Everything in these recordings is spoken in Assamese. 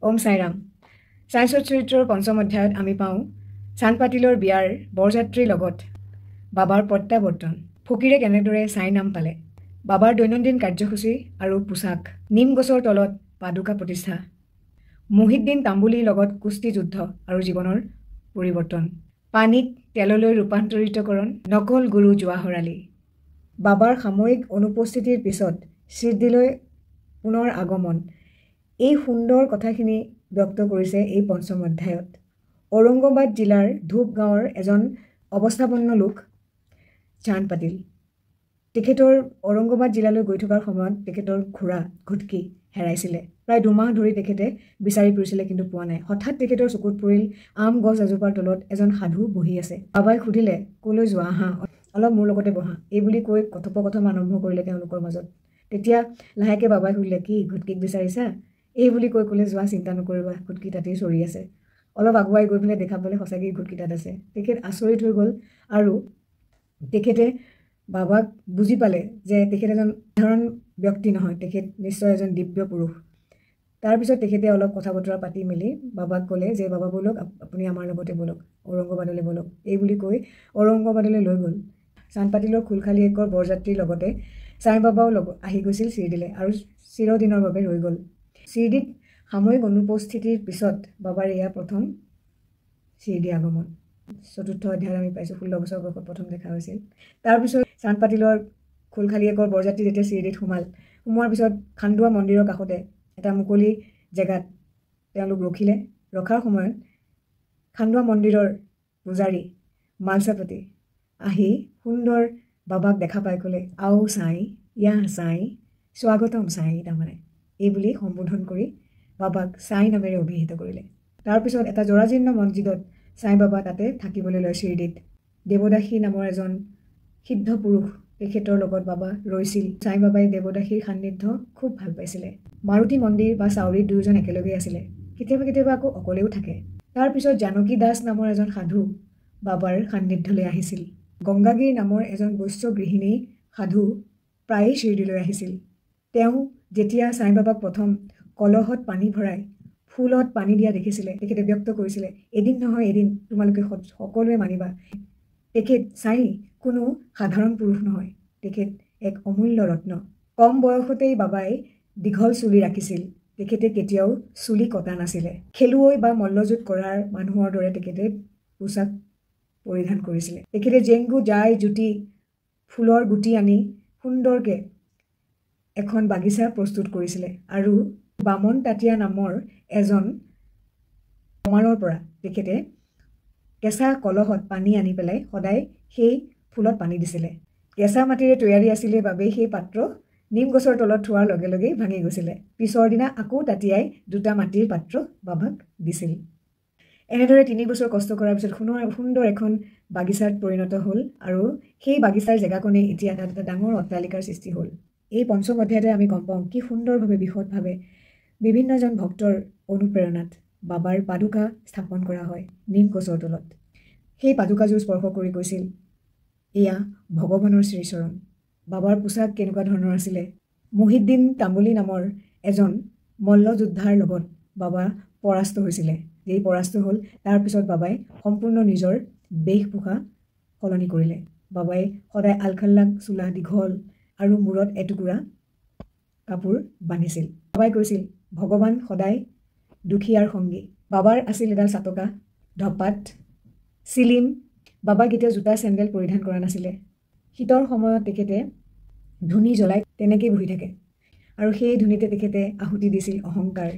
ওম সাইৰাম। ছায়েন্সৰ চৰিত্ৰৰ পঞ্চম অধ্যায়ত আমি পাওঁ চান পাটিলৰ বিয়াৰ বৰযাত্ৰীৰ লগত বাবাৰ প্ৰত্যাৱৰ্তন। ফকীৰে কেনেদৰে ছাই নাম পালে, বাবাৰ দৈনন্দিন কাৰ্যসূচী আৰু পোছাক, নিম গছৰ তলত পাদুকা প্ৰতিষ্ঠা, মুহিদ্দিন তাম্বুলীৰ লগত কুস্তি যুদ্ধ আৰু জীৱনৰ পৰিৱৰ্তন, পানীক তেললৈ ৰূপান্তৰিতকৰণ, নকল গুৰু জোৱাহৰালী, বাবাৰ সাময়িক অনুপস্থিতিৰ পিছত সিদ্ধিলৈ পুনৰ আগমন। এই সুন্দৰ কথাখিনি ব্যক্ত কৰিছে এই পঞ্চম অধ্যায়ত। ঔৰংগাবাদ জিলাৰ ধূপ গাঁৱৰ এজন অৱস্থাপন্ন লোক চান পাটিল। তেখেতৰ ঔৰংগাবাদ জিলালৈ গৈ থকাৰ সময়ত তেখেতৰ ঘোঁৰা ঘুটকি হেৰাইছিলে। প্ৰায় 2 মাহ ধৰি তেখেতে বিচাৰি ফুৰিছিলে, কিন্তু পোৱা নাই। হঠাৎ তেখেতৰ চকুত পৰিল আম গছ এজোপাৰ তলত এজন সাধু বহি আছে। বাবাই সুধিলে, ক'লৈ যোৱা, আহা, অলপ মোৰ লগতে বহা। এই বুলি কৈ কথোপকথন আৰম্ভ কৰিলে তেওঁলোকৰ মাজত। তেতিয়া লাহেকৈ বাবাই সুধিলে, কি ঘুটকিক বিচাৰিছা? এই বুলি কৈ ক'লে, যোৱা, চিন্তা নকৰিবা, ঘুটকি তাতেই চৰি আছে। অলপ আগুৱাই গৈ পেলাই দেখা পালে সঁচাকৈয়ে ঘুটকি তাত আছে। তেখেত আচৰিত হৈ গ'ল আৰু তেখেতে বাবাক বুজি পালে যে তেখেত এজন সাধাৰণ ব্যক্তি নহয়, তেখেত নিশ্চয় এজন দিব্য পুৰুষ। তাৰপিছত তেখেতে অলপ কথা বতৰা পাতি মেলি বাবাক ক'লে যে, বাবা ব'লক, আপুনি আমাৰ লগতে ব'লক, ঔৰংগাবাদলৈ ব'লক। এই বুলি কৈ ঔৰংগাবাদলৈ লৈ গ'ল। চান পাটিলৰ খুলখালীয়েকৰ বৰযাত্ৰীৰ লগতে ছাই বাবাও আহি গৈছিল শিৰডিলৈ আৰু চিৰদিনৰ বাবে ৰৈ গ'ল। শিৰডিত সাময়িক অনুপস্থিতিৰ পিছত বাবাৰ এয়া প্ৰথম শিৰডি আগমন। 4ৰ্থ অধ্যায়ত আমি পাইছোঁ 16 বছৰ বয়সত প্ৰথম দেখা হৈছিল। তাৰপিছত চান পাটিলৰ খুলখালীয়েকৰ বৰযাত্ৰী যেতিয়া শিৰডিত সোমোৱাৰ পিছত খাণ্ডুৱা মন্দিৰৰ কাষতে এটা মুকলি জেগাত তেওঁলোক ৰখিলে। ৰখাৰ সময়ত খাণ্ডুৱা মন্দিৰৰ পূজাৰী মালসাপতি আহি সুন্দৰ বাবাক দেখা পাই ক'লে, আও ছাই, ইয়া ছাই, স্বাগতম ছাই, তাৰমানে এই বুলি সম্বোধন কৰি বাবাক ছাই নামেৰে অভিহিত কৰিলে। তাৰপিছত এটা জৰাজীৰ্ণ মছজিদত ছাই বাবা তাতে থাকিবলৈ লয় শিৰডিত। দেৱদাসী নামৰ এজন সিদ্ধ পুৰুষ তেখেতৰ লগত বাবা ৰৈছিল। ছাই বাবাই দেৱদাসীৰ সান্নিধ্য খুব ভাল পাইছিলে। মাৰুতি মন্দিৰ বা চাউৰিত দুয়োজন একেলগেই আছিলে, কেতিয়াবা কেতিয়াবা আকৌ অকলেও থাকে। তাৰপিছত জানকী দাস নামৰ এজন সাধু বাবাৰ সান্নিধ্যলৈ আহিছিল। গংগাগিৰি নামৰ এজন বৈশ্য গৃহিণী সাধু প্ৰায়েই শিৰডিলৈ আহিছিল। তেওঁ যেতিয়া ছাই বাবাক প্ৰথম কলহত পানী ভৰাই ফুলত পানী দিয়া দেখিছিলে, তেখেতে ব্যক্ত কৰিছিলে, এদিন নহয় এদিন তোমালোকে সকলোৱে মানিবা, তেখেত ছাই কোনো সাধাৰণ পুৰুষ নহয়, তেখেত এক অমূল্য ৰত্ন। কম বয়সতেই বাবাই দীঘল চুলি ৰাখিছিল, তেখেতে কেতিয়াও চুলি কটা নাছিলে। খেলুৱৈ বা মল্লযুঁজ কৰাৰ মানুহৰ দৰে তেখেতে পোছাক পৰিধান কৰিছিলে। তেখেতে জেংগু, জাই, জুতি, ফুলৰ গুটি আনি সুন্দৰকৈ এখন বাগিচা প্ৰস্তুত কৰিছিলে আৰু বামন তাঁতীয়া নামৰ এজন কমাৰৰ পৰা তেখেতে কেঁচা কলহত পানী আনি পেলাই সদায় সেই ফুলত পানী দিছিলে। কেঁচা মাটিৰে তৈয়াৰী আছিলে বাবেই সেই পাত্ৰ নিম গছৰ তলত থোৱাৰ লগে লগেই ভাঙি গৈছিলে। পিছৰ দিনা আকৌ তাঁতিয়াই 2টা মাটিৰ পাত্ৰ বাবাক দিছিল। এনেদৰে 3 বছৰ কষ্ট কৰাৰ পিছত সুন্দৰ এখন বাগিচাত পৰিণত হ'ল আৰু সেই বাগিচাৰ জেগাকণেই এতিয়া তাত এটা ডাঙৰ অট্টালিকাৰ সৃষ্টি হ'ল। এই পঞ্চম অধ্যায়তে আমি গম পাওঁ কি সুন্দৰভাৱে বিশদভাৱে বিভিন্নজন ভক্তৰ অনুপ্ৰেৰণাত বাবাৰ পাদুকা স্থাপন কৰা হয় নিম গছৰ তলত। সেই পাদুকাযোৰ স্পৰ্শ কৰি কৈছিল, এয়া ভগৱানৰ শ্ৰীচৰণ। বাবাৰ পোছাক কেনেকুৱা ধৰণৰ আছিলে? মুহিদ্দিন তাম্বুলী নামৰ এজন মল্লযোদ্ধাৰ লগত বাবা পৰাস্ত হৈছিলে। যেই পৰাস্ত হ'ল তাৰপিছত বাবাই সম্পূৰ্ণ নিজৰ বেশভূষা সলনি কৰিলে। বাবাই সদায় আলখাল্লাক চোলা দীঘল আৰু মূৰত এটুকুৰা কাপোৰ বান্ধিছিল। বাবাই কৈছিল, ভগৱান সদায় দুখীয়াৰ সংগী। বাবাৰ আছিল এডাল চাটকা, ধপাত, চিলিম। বাবাই কেতিয়াও জোতা চেণ্ডেল পৰিধান কৰা নাছিলে। শীতৰ সময়ত তেখেতে ধূনি জ্বলাই তেনেকেই বহি থাকে আৰু সেই ধূনিতে তেখেতে আহুতি দিছিল অহংকাৰ,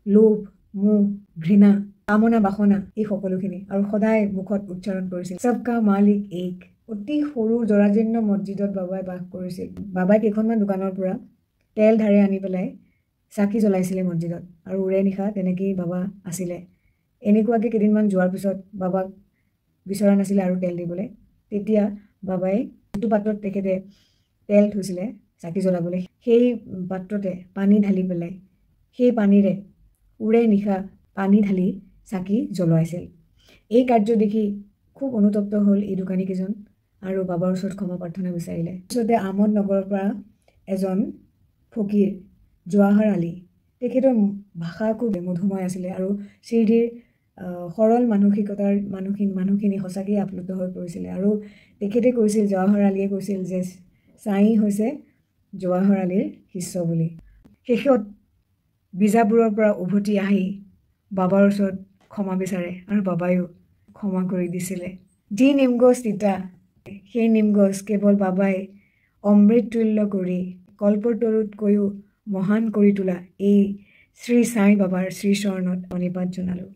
লোভ, মোহ, ঘৃণা, কামনা বাসনা, এই সকলোখিনি, আৰু সদায় মুখত উচ্চাৰণ কৰিছিল, সবকা মালিক এক। অতি সৰু জৰাজীৰ্ণ মছজিদত বাবাই বাস কৰিছিল। বাবাই কেইখনমান দোকানৰ পৰা তেল ধাৰে আনি পেলাই চাকি জ্বলাইছিলে মছজিদত আৰু উৰে নিশা তেনেকেই বাবা আছিলে। এনেকুৱাকৈ কেইদিনমান যোৱাৰ পিছত বাবাক বিচৰা নাছিলে আৰু তেল দিবলৈ। তেতিয়া বাবাই যিটো পাত্ৰত তেখেতে তেল থৈছিলে চাকি জ্বলাবলৈ, সেই পাত্ৰতে পানী ঢালি পেলাই সেই পানীৰে উৰে নিশা পানী ঢালি চাকি জ্বলাইছিল। এই কাৰ্য দেখি খুব অনুতপ্ত হ'ল এই দোকানীকেইজন আৰু বাবাৰ ওচৰত ক্ষমা প্ৰাৰ্থনা বিচাৰিলে। পিছতে আহমদ নগৰৰ পৰা এজন ফকীৰ জৱাহৰ আলী, তেখেতৰ ভাষা খুব মধুময় আছিলে আৰু শ্ৰীধীৰ সৰল মানসিকতাৰ মানুহখিনি সঁচাকৈয়ে আপ্লুত হৈ পৰিছিলে আৰু তেখেতে কৈছিল, জৱাহৰ আলীয়ে কৈছিল যে ছাই হৈছে জৱাহৰ আলীৰ শিষ্য বুলি। শেষত বিজাপুৰৰ পৰা উভতি আহি বাবাৰ ওচৰত ক্ষমা বিচাৰে আৰু বাবায়ো ক্ষমা কৰি দিছিলে। যি নিমগছ তিতা সেই নিমগছ কেৱল বাবাই অমৃততুল্য কৰি কল্পতৰুতকৈও মহান কৰি তোলা এই শ্ৰী ছাই বাবাৰ শ্ৰীচৰণত প্ৰণিপাত জনালোঁ।